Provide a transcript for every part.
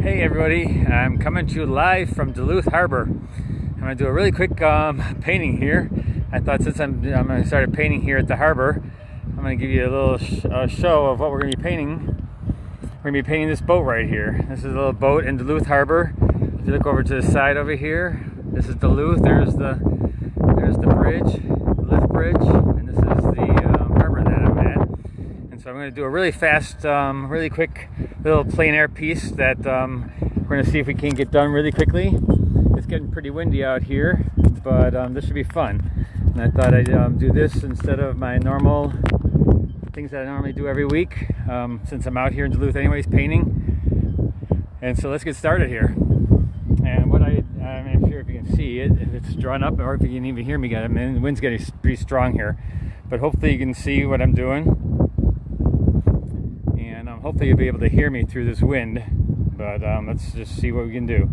Hey everybody, I'm coming to you live from Duluth Harbor. I'm going to do a really quick painting here. I thought since I'm going to start painting here at the harbor, I'm going to give you a little show of what we're going to be painting. We're going to be painting this boat right here. This is a little boat in Duluth Harbor. If you look over to the side over here, this is Duluth. There's the bridge, the lift bridge, and this is the harbor that I'm at. And so I'm going to do a really fast, really quick little plein air piece that we're going to see if we can get done really quickly. It's getting pretty windy out here, but this should be fun. And I thought I'd do this instead of my normal things that I normally do every week, since I'm out here in Duluth anyways painting. And so let's get started here. And what I'm not sure if you can see it, if it's drawn up, or if you can even hear me. I mean, the wind's getting pretty strong here, but hopefully you can see what I'm doing. And hopefully you'll be able to hear me through this wind. But let's just see what we can do.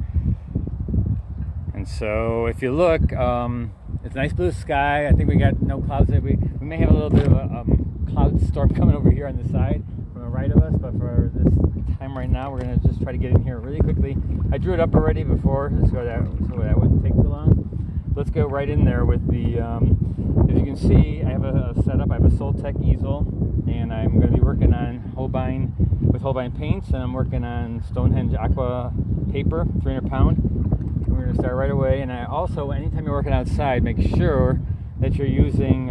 And so if you look, it's a nice blue sky. I think we got no clouds. We may have a little bit of a cloud storm coming over here on the side from the right of us, but for this time right now, we're going to just try to get in here really quickly. I drew it up already before, so that wouldn't take too long. Let's go right in there with the, as you can see, I have a setup. I have a Soltech easel, and I'm going to be working on Holbein paints, and I'm working on Stonehenge Aqua paper, 300 pound. And we're going to start right away. And I also, anytime you're working outside, make sure that you're using,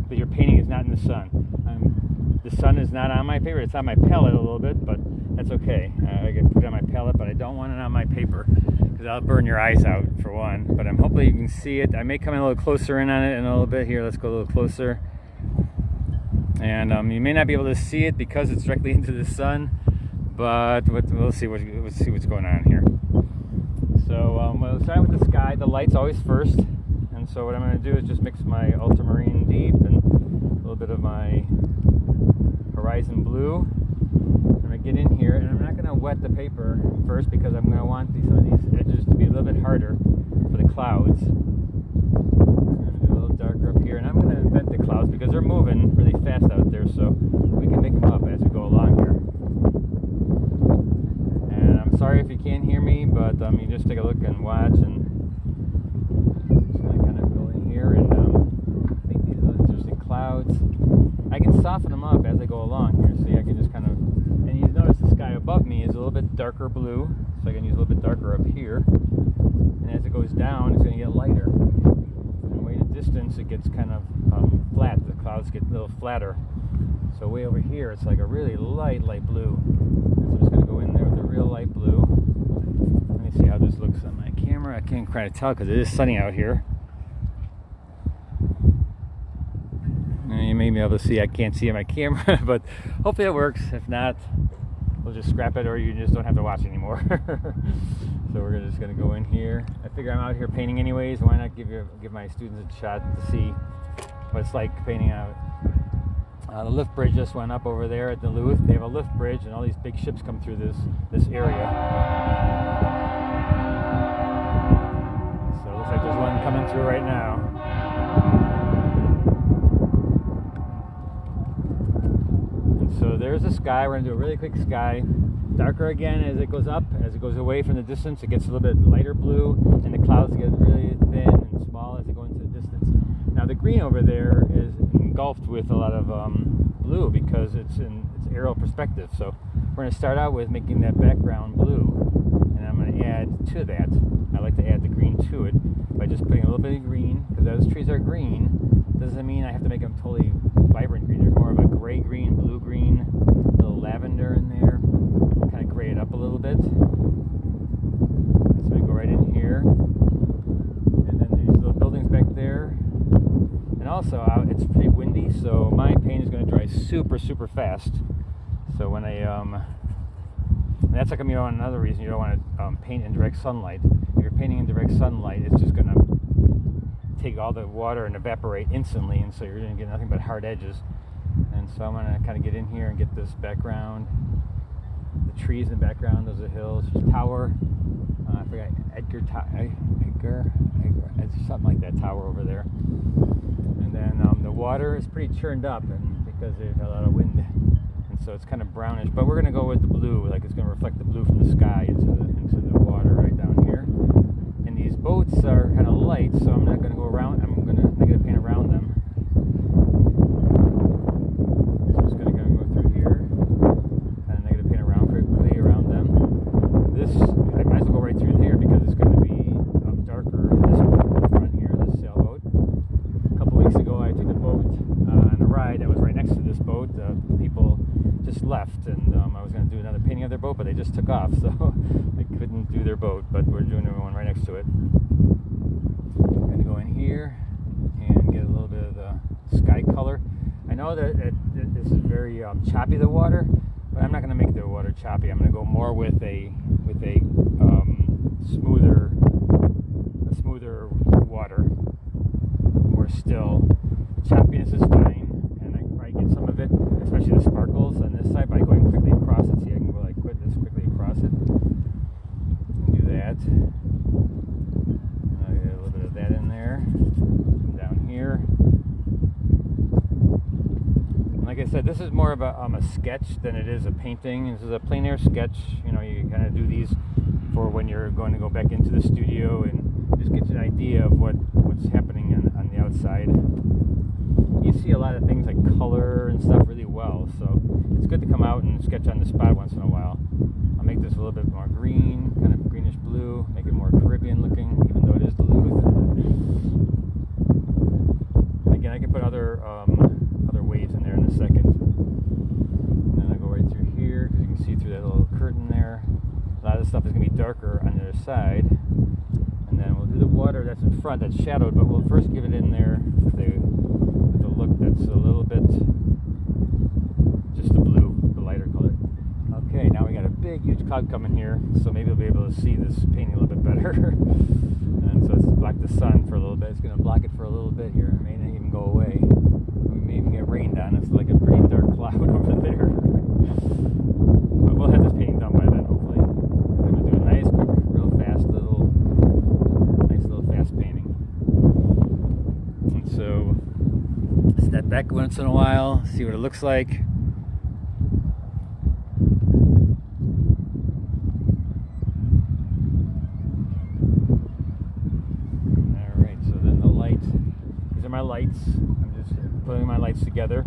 that your painting is not in the sun. The sun is not on my paper. It's on my palette a little bit, but that's okay. I can put it on my palette, but I don't want it on my paper because I'll burn your eyes out for one. But hopefully you can see it. I may come in a little closer in on it in a little bit. Here, let's go a little closer. And you may not be able to see it because it's directly into the sun, but we'll see what's going on here. So we'll start with the sky. The light's always first, and so what I'm going to do is just mix my ultramarine deep and a little bit of my horizon blue. I'm going to get in here, and I'm not going to wet the paper first because I'm going to want some of these edges to be a little bit harder for the clouds. I'm going to do a little darker up here, and I'm going to invent the clouds because they're moving really fast out there, so we can make them up as we go along here. And I'm sorry if you can't hear me, but you just take a look and watch, and just going to kind of go in here and make these little interesting clouds. I can soften them up as I go along here. See, I can just kind of, and you notice the sky above me is a little bit darker blue, so I can use a little bit darker up here. And as it goes down, it's going to get lighter. And way in the distance, it gets kind of flat. The clouds get a little flatter. So way over here, it's like a really light blue. So I'm just going to go in there with a real light blue. Let me see how this looks on my camera. I can't quite tell because it is sunny out here. You may be able to see, I can't see on my camera, but hopefully it works. If not, we'll just scrap it, or you just don't have to watch anymore. So we're just going to go in here. I figure I'm out here painting anyways. Why not give my students a shot to see what it's like painting out. The lift bridge just went up over there at Duluth. They have a lift bridge, and all these big ships come through this area. So it looks like there's one coming through right now. So there's the sky. We're going to do a really quick sky. Darker again as it goes up. As it goes away from the distance, it gets a little bit lighter blue, and the clouds get really thin and small as they go into the distance. Now the green over there is engulfed with a lot of blue because it's aerial perspective. So we're going to start out with making that background blue, and I'm going to add to that. I like to add the green to it by just putting a little bit of green, because those trees are green. Doesn't mean I have to make them totally vibrant green. There's more of a gray green, blue green, a little lavender in there. Kind of gray it up a little bit. So we go right in here. And then these little buildings back there. And also, it's pretty windy, so my paint is going to dry super, super fast. So when and that's like another reason you don't want to paint in direct sunlight. If you're painting in direct sunlight, it's just going to take all the water and evaporate instantly, and so you're going to get nothing but hard edges. And so I'm going to kind of get in here and get this background, the trees in the background, those are hills, there's tower, I forgot, Edgar, something like that, tower over there. And then the water is pretty churned up, and because there's a lot of wind, and so it's kind of brownish. But we're going to go with the blue, like it's going to reflect the blue from the sky into the water right down here. And these boats are kind of light, so I'm not going to go around. I'm going to negative paint around them. So I'm just going to go through here, kind of negative paint around quickly around them. This, I might as well go right through here because it's going to be darker in this boat in the front here, this sailboat. A couple weeks ago I took the boat on a ride that was right next to this boat. People just left, and I was going to do another painting of their boat, but they just took off, so I couldn't do their boat, but we're doing one right next to it. I'm going to go in here and get a little bit of the sky color. I know that this is very choppy, the water, but I'm not going to make the water choppy. I'm going to go more with a smoother water, more still. The choppiness is fine, and I can probably get some of it, especially the sparkles on this side, by going quickly across it. See, I can go like this quickly across it. And do that. And I'll get a little bit of that in there. Come down here. And like I said, this is more of a sketch than it is a painting. This is a plein air sketch. You know, you kind of do these for when you're going to go back into the studio and just get you an idea of what's happening on the outside. You see a lot of things like color and stuff really well, so it's good to come out and sketch on the spot once in a while. I'll make this a little bit more green, kind of greenish blue, make it more Caribbean looking, even though it is Duluth. And again, I can put other waves in there in a second. And then I go right through here because you can see through that little curtain there. A lot of the stuff is going to be darker on the other side. And then we'll do the water that's in front, that's shadowed, but we'll first give it in there with a look that's a little bit just the blue, the lighter color. Okay, now we got a big, huge cloud coming here, so maybe we'll be able to see this painting a little bit better. And so it's block the sun for a little bit. It's going to block it for a little bit here. It may not even go away. We may even get rained on. It's like a pretty dark cloud over there. But we'll have this painting done by then, hopefully. I'm going to do a nice, quick, real fast nice little fast painting. And so step back once in a while, see what it looks like. Alright, so then the lights, these are my lights. I'm just putting my lights together.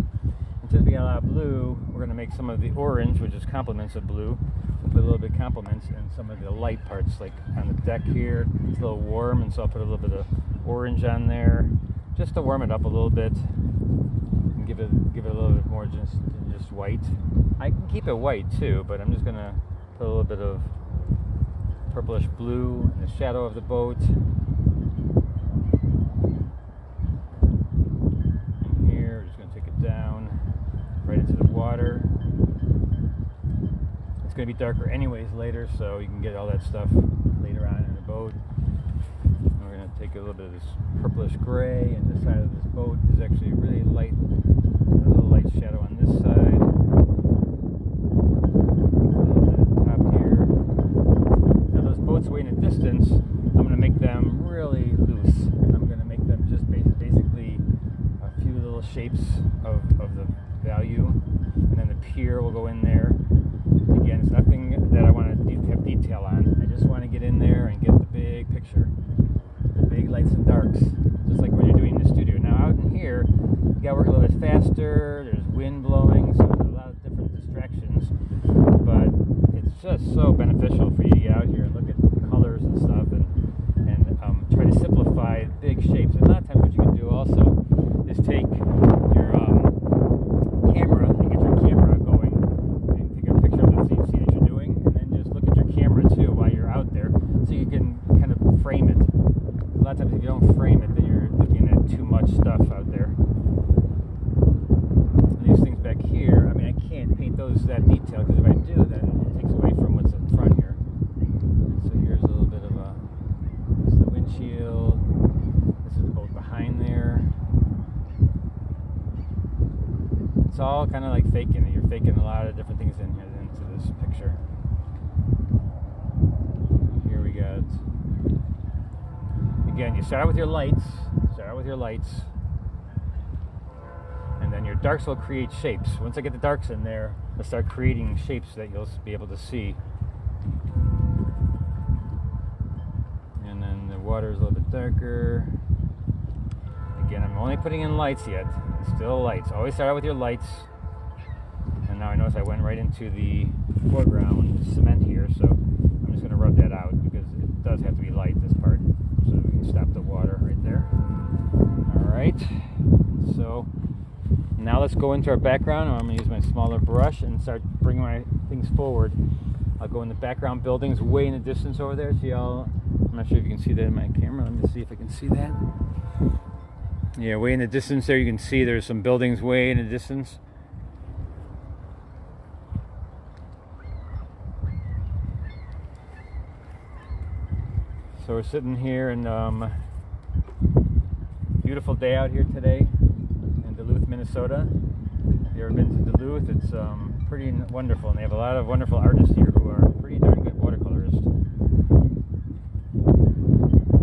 And since we got a lot of blue, we're going to make some of the orange, which is complements of blue. We'll put a little bit of complements in some of the light parts, like on the deck here. It's a little warm, and so I'll put a little bit of orange on there, just to warm it up a little bit. Give it a little bit more than just white. I can keep it white too, but I'm just gonna put a little bit of purplish blue in the shadow of the boat. And here, we're just gonna take it down right into the water. It's gonna be darker anyways later, so you can get all that stuff later on in the boat. And we're gonna take a little bit of this purplish gray, and this side of this boat is actually really light. A little light shadow on this side. A little bit at the top here. Now those boats way in the distance, I'm going to make them really loose. I'm going to make them just basically a few little shapes of the value. And then the pier will go in there. Again, it's nothing that I want to have detail on. I just want to get in there and get the big picture. The big lights and darks. Just like when you're doing in the studio. Now out in here, you gotta work a little bit faster, there's wind blowing, so there's a lot of different distractions, but it's just so beneficial for you to get out here and look at colors and stuff and try to simplify big shapes. And a lot of times what you can do also is take your camera and get your camera going and take a picture of the scene that you're doing, and then just look at your camera too while you're out there, so you can kind of frame it. A lot of times if you don't frame it, then you're looking at too much stuff out there. These things back here, I mean, I can't paint those that detail, because if I do, then it takes away from what's in front here. So here's a little bit of this is the windshield, this is the boat behind there. It's all kind of like faking it. You're faking a lot of different things in here into this picture. Here we got, again, you start out with your lights, and then your darks will create shapes. Once I get the darks in there, let's start creating shapes that you'll be able to see. And then the water is a little bit darker. Again, I'm only putting in lights yet. Still lights. Always start out with your lights. And now I notice I went right into the foreground cement here, so I'm just going to rub that out because it does have to be light, this part, so we can stop the water right there. Alright, so now let's go into our background. I'm going to use my smaller brush and start bringing my things forward. I'll go in the background buildings way in the distance over there. See all, I'm not sure if you can see that in my camera. Let me see if I can see that. Yeah, way in the distance there you can see there's some buildings way in the distance. So we're sitting here in beautiful day out here today in Duluth, Minnesota. If you've ever been to Duluth, it's pretty wonderful, and they have a lot of wonderful artists here who are pretty darn good watercolorists.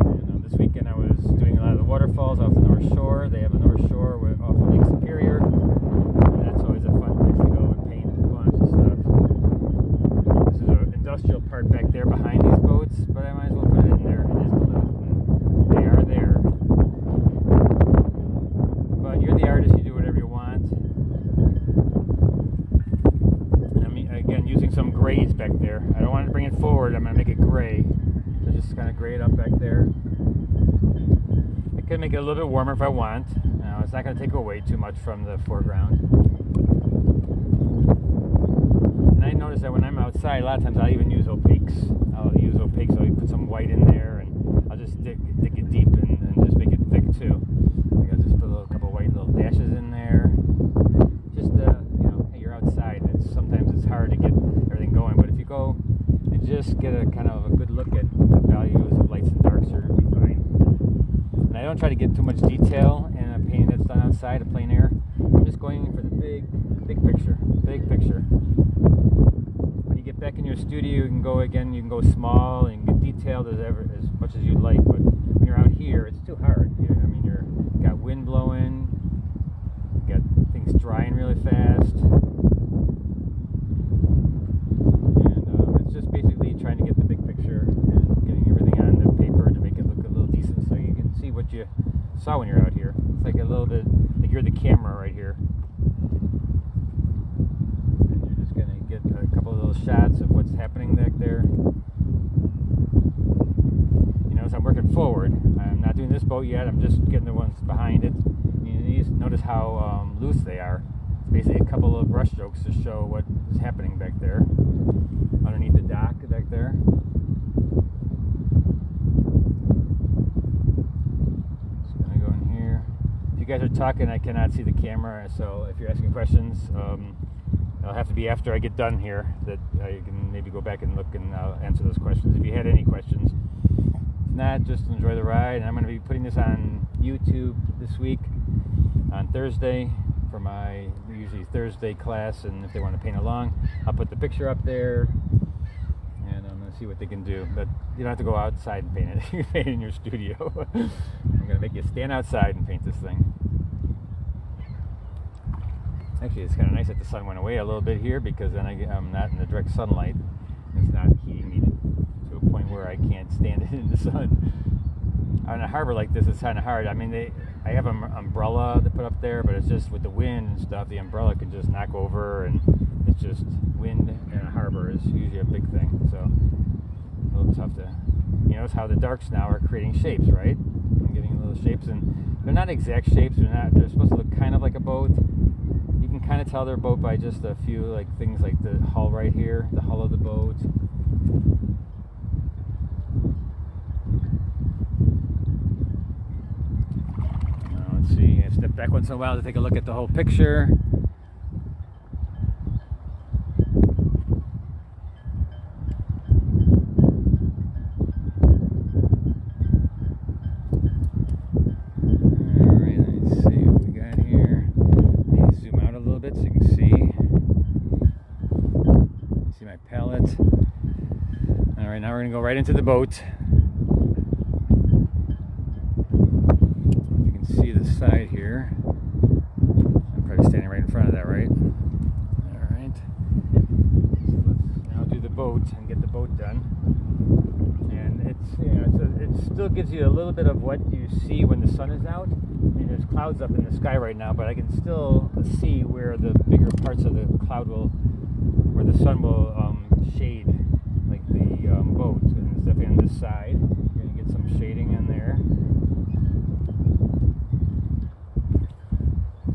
And this weekend I was doing a lot of the waterfalls off the North Shore. They have a North Shore off of Lake Superior, and that's always a fun place to go and paint a bunch of stuff. This is an industrial part back there behind these boats, but I might as well put it in there. It is Duluth, and they are there. But you're the artist, you do whatever you want. And I'm again using some grays back there. I don't want to bring it forward, I'm going to make it gray. So just kind of gray it up back there. I could make it a little bit warmer if I want. Now, it's not going to take away too much from the foreground. And I notice that when I'm outside, a lot of times I'll even use opaques. I'll put some white in there, and I'll just dig it deep and just make it thick too. Like I'll just put a couple white little dashes in there. Just you know, hey, you're outside. Sometimes it's hard to get everything going, but if you go and just get a kind of a good look at the values of lights and darks, you're gonna be fine. And I don't try to get too much detail in a painting that's done outside of plein air. I'm just going for the big picture. Big picture. When you get back in your studio, you can go small and get detailed as much as you'd like. But when you're out here, it's too hard. I mean, you got wind blowing, you got things drying really fast, and it's just basically trying to get the big picture and getting everything on the paper to make it look a little decent, so you can see what you saw when you're out here. It's like a little bit like you're the camera right here. Get a couple of those shots of what's happening back there. You notice I'm working forward. I'm not doing this boat yet. I'm just getting the ones behind it. You notice how loose they are. It's basically a couple of brush strokes to show what is happening back there, underneath the dock back there. Just gonna go in here. If you guys are talking, I cannot see the camera, so if you're asking questions, it'll have to be after I get done here that you can maybe go back and look, and I'll answer those questions if you had any questions. If not, just enjoy the ride. And I'm going to be putting this on YouTube this week on Thursday for my usually Thursday class, and if they want to paint along, I'll put the picture up there, and I'm going to see what they can do. But you don't have to go outside and paint it. You can paint it in your studio. I'm going to make you stand outside and paint this thing. Actually, it's kind of nice that the sun went away a little bit here, because then I'm not in the direct sunlight. It's not heating me to a point where I can't stand it in the sun. On a harbor like this, it's kind of hard. I mean, I have an umbrella to put up there, but it's just with the wind and stuff, the umbrella can just knock over, and it's just wind in a harbor is usually a big thing. So a little tough to. You notice how the darks now are creating shapes, right? I'm getting little shapes, and they're not exact shapes. They're supposed to look kind of like a boat. You can kind of tell they're a boat by just a few things like the hull right here, the hull of the boat. Let's see, I step back once in a while to take a look at the whole picture. Alright, now we're going to go right into the boat. You can see the side here. I'm probably standing right in front of that, right? Alright. boat and get the boat done. And it still gives you a little bit of what you see when the sun is out. I mean, there's clouds up in the sky right now, but I can still see where the bigger parts of the cloud where the sun will shade, like the boat. And it's definitely on this side. You're going to get some shading in there. So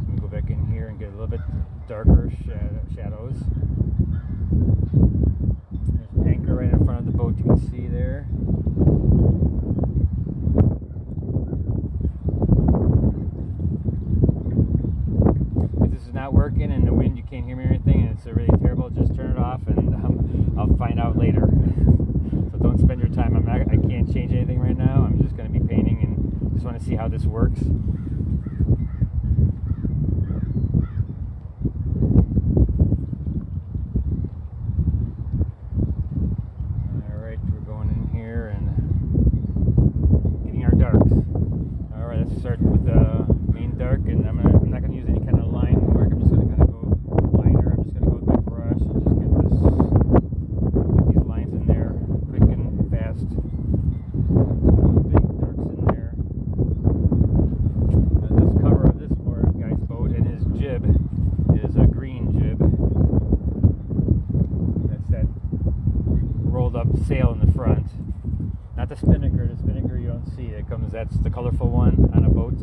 we go back in here and get a little bit darker shadows. There's an anchor right in front of the boat, you can see there. If this is not working and the wind, you can't hear me or anything, and it's really terrible, just turn it off and I'll find out later. So don't spend your time. I can't change anything right now. I'm just going to be painting and just want to see how this works. Start with the main dark, and I'm not going to use any kind of line work. I'm just going to kind of go liner. I'm just going to go with my brush and just get these lines in there quick and fast. Big darks in there. This cover of this poor guy's boat and his jib is a green jib. That's that rolled up sail in the front. Not the spinnaker. The spinnaker you don't see. That's the colorful one on a boat.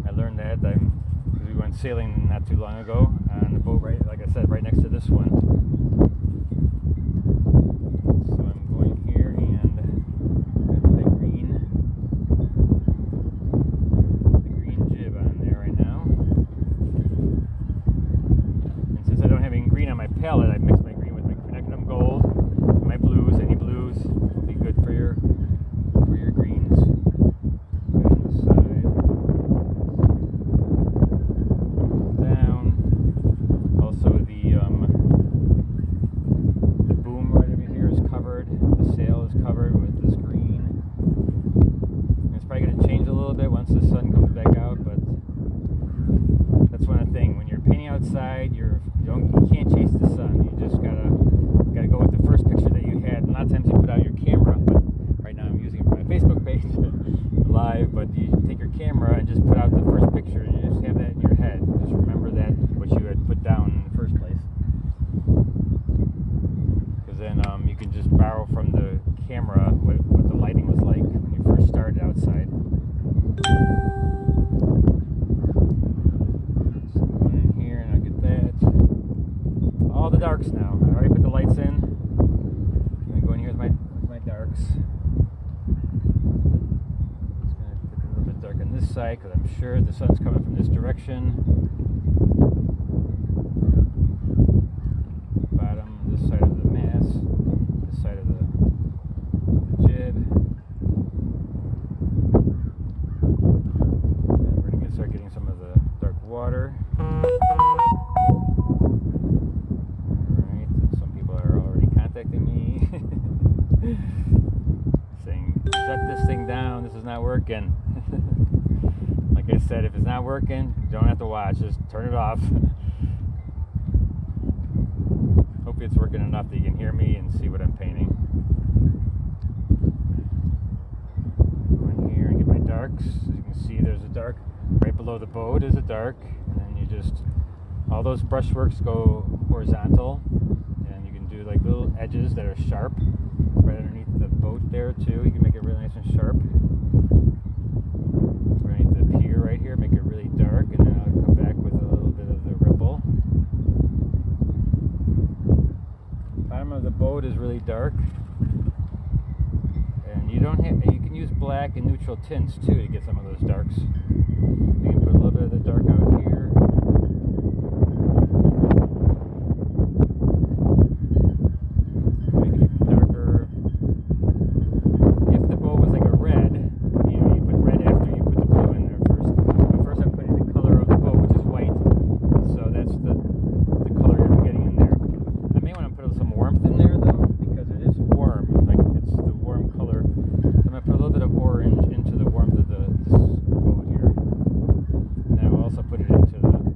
I learned that because we went sailing not too long ago on a boat, right, like I said, right next to this one. So I'm going here and put the green jib on there right now. And since I don't have any green on my palette, I mixed my green with my Connectum Gold, my blues. Any blues will be good for your greens. On the side. Down. Also the boom right over here is covered. The sail is covered with this green. It's probably going to change a little bit once the sun comes back out, but that's one thing. When you're painting outside, you can't chase the sun. You just gotta go with the first picture that you had. A lot of times you put out your camera, but right now I'm using it for my Facebook page live, but you take your camera and just put out the first picture and you just have that in your head. Just remember that, what you had put down in the first place. Because then you can just borrow from the camera what the lighting was like when you first started outside. So I'm going in here and I get that. All the darks now. I already put the lights in. I'm going to go in here with my darks. Dark on this side because I'm sure the sun's coming from this direction. Bottom, this side of the mast, this side of the jib. And we're going to start getting some of the dark water. Alright, some people are already contacting me saying, shut this thing down, this is not working. Like I said, if it's not working, you don't have to watch, just turn it off. Hopefully it's working enough that you can hear me and see what I'm painting. Go in here and get my darks. As you can see, there's a dark right below the boat is a dark, and then you just, all those brushworks go horizontal, and you can do like little edges that are sharp right underneath the boat there too. You can make it really nice and sharp. Underneath the pier right here, make it really dark, and then I'll come back with a little bit of the ripple. Bottom of the boat is really dark, and you can use black and neutral tints too to get some of those darks. You can put a little bit of the dark out here. Make it even darker. If the boat was like a red, you put red after you put the blue in there first. But first I'm putting the color of the boat, which is white. So that's the color you're getting in there. I may want to put some warmth in there though, because it is warm. Like it's the warm color. So I'm going to put a little bit of orange into the warmth of this boat here. And then I'll also put it into the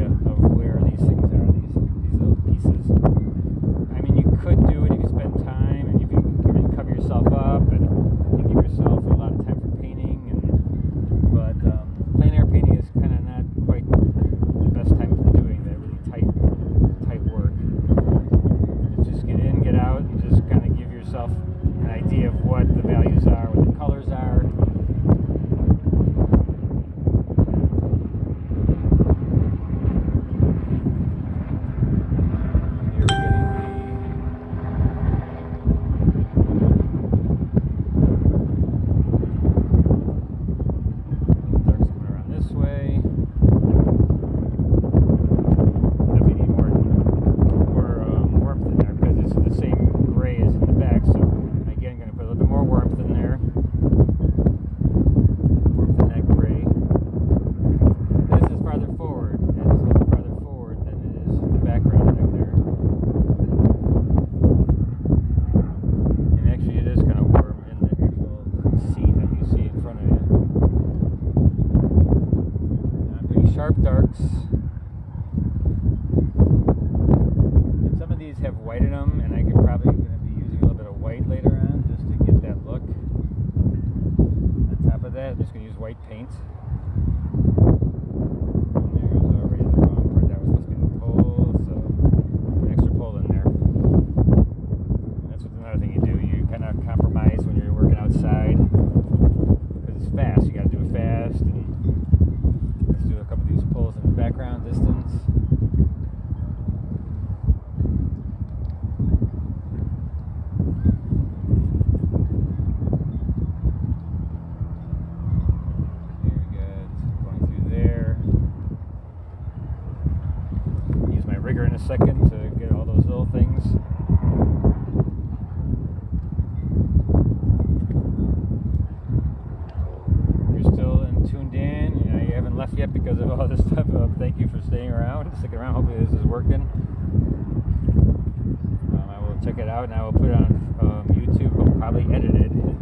idea of where these things are, these little pieces. I mean, you could do it if you spend time and if you can cover yourself up and give yourself a lot of time for painting. But plein air painting is kind of not quite the best time for doing that really tight work. Just get in, get out, and just kind of give yourself an idea of what the values are, what the colors are. Sharp darks. And some of these have white in them, and I could probably going to be using a little bit of white later on just to get that look. On top of that, I'm just going to use white paint. And there's already the wrong part. That was supposed to be the pole, so put an extra pole in there. And that's another thing you do. You kind of compromise when you're working outside because it's fast. You got to do it fast. And let's do a couple of these pulls in the background distance. Very good. Going through there. Use my rigger in a second to get all those little things. Tuned in, you know, you haven't left yet because of all this stuff. Thank you for staying around, sticking around. Hopefully this is working. I will check it out and I will put it on YouTube. I'll probably edit it a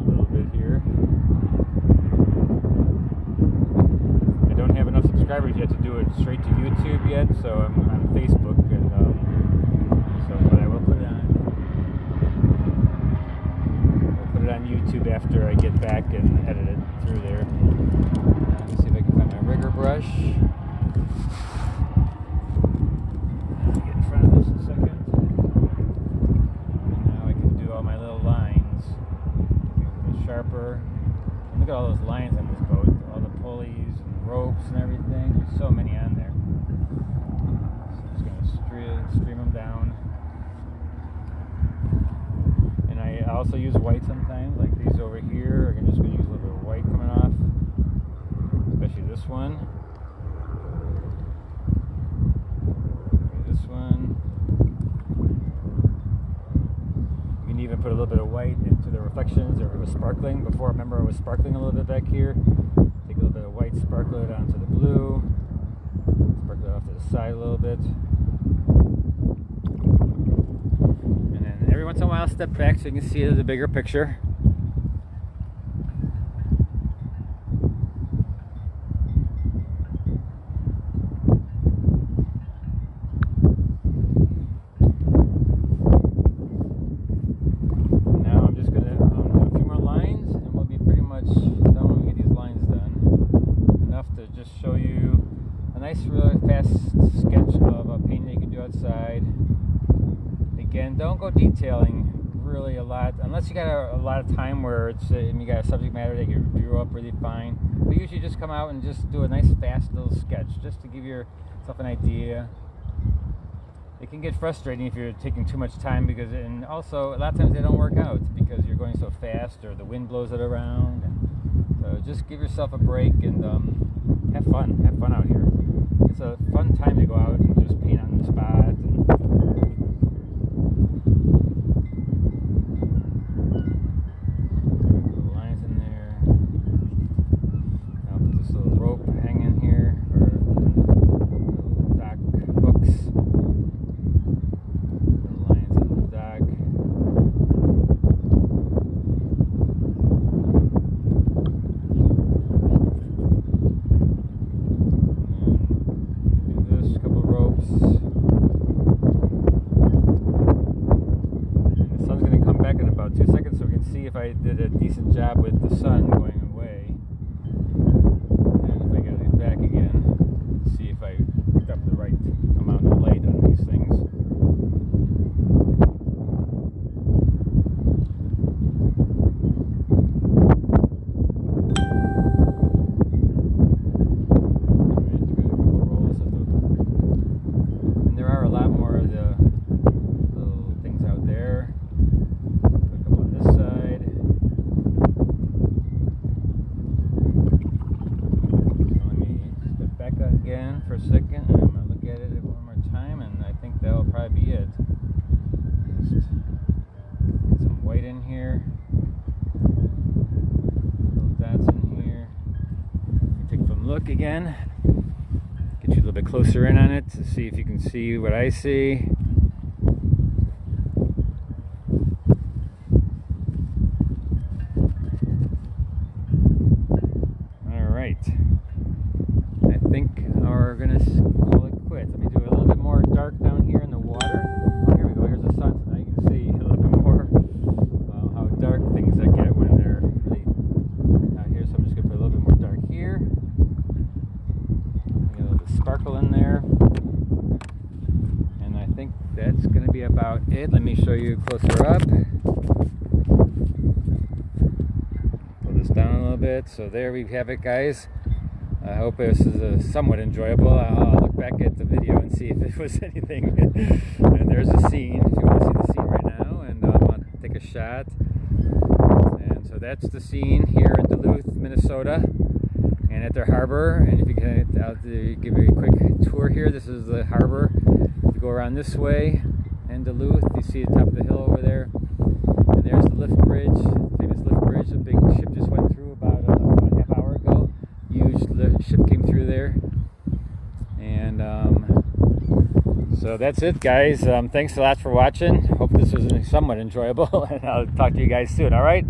little bit here. I don't have enough subscribers yet to do it straight to YouTube yet, so I'm on Facebook, and but I will put it on. On YouTube after I get back and edit it through there. Let me see if I can find my rigger brush. Get in front of this in a second. And now I can do all my little lines. Get a little sharper. And look at all those lines on this boat. All the pulleys and ropes and everything. There's so many on there. So I'm just going to stream them down. I also use white sometimes, like these over here. I'm just going to use a little bit of white coming off, especially this one. This one. You can even put a little bit of white into the reflections, or it was sparkling. Before, remember, it was sparkling a little bit back here. Take a little bit of white, sparkle it onto the blue, sparkle it off to the side a little bit. Every once in a while, step back so you can see the bigger picture. Now I'm just going to do a few more lines, and we'll be pretty much done when we get these lines done. Enough to just show you a nice, really fast sketch of a painting that you can do outside. Again, don't go detailing really a lot unless you got a lot of time where it's you got a subject matter that you drew up really fine. But usually just come out and just do a nice fast little sketch just to give yourself an idea. It can get frustrating if you're taking too much time and also a lot of times they don't work out because you're going so fast or the wind blows it around. So just give yourself a break and have fun out here. It's a fun time to go out and just paint on the spot. And the sun's going to come back in about 2 seconds, so we can see if I did a decent job with the sun going away. And if I get it back again, see if I picked up the right amount of light on these things. Again for a second, and I'm going to look at it one more time, and I think that'll probably be it. Just get some white in here, little dots in here. Take some look again, get you a little bit closer in on it to see if you can see what I see. All right. I think we're gonna call it quits. Let me do a little bit more dark down here in the water. Oh, here we go. Here's the sun. So now you can see a little bit more how dark things get when they're really out here. So I'm just gonna put a little bit more dark here. Get a little bit of sparkle in there, and I think that's gonna be about it. Let me show you closer up. Pull this down a little bit. So there we have it, guys. I hope this is somewhat enjoyable. I'll look back at the video and see if it was anything. And there's a scene, if you want to see the scene right now, and I'll take a shot. And so that's the scene here in Duluth, Minnesota, and at their harbor. And if you can, I'll give you a quick tour here. This is the harbor. If you go around this way in Duluth, you see the top of the hill over there. And there's the lift bridge, the famous lift bridge. A big ship just went through about a half hour ago. Huge ship came through there, and so that's it, guys. Thanks a lot for watching. Hope this was somewhat enjoyable, and I'll talk to you guys soon. All right,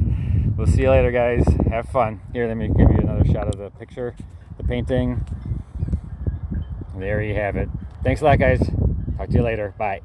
we'll see you later, guys. Have fun. Here, let me give you another shot of the picture, the painting. There you have it. Thanks a lot, guys. Talk to you later. Bye.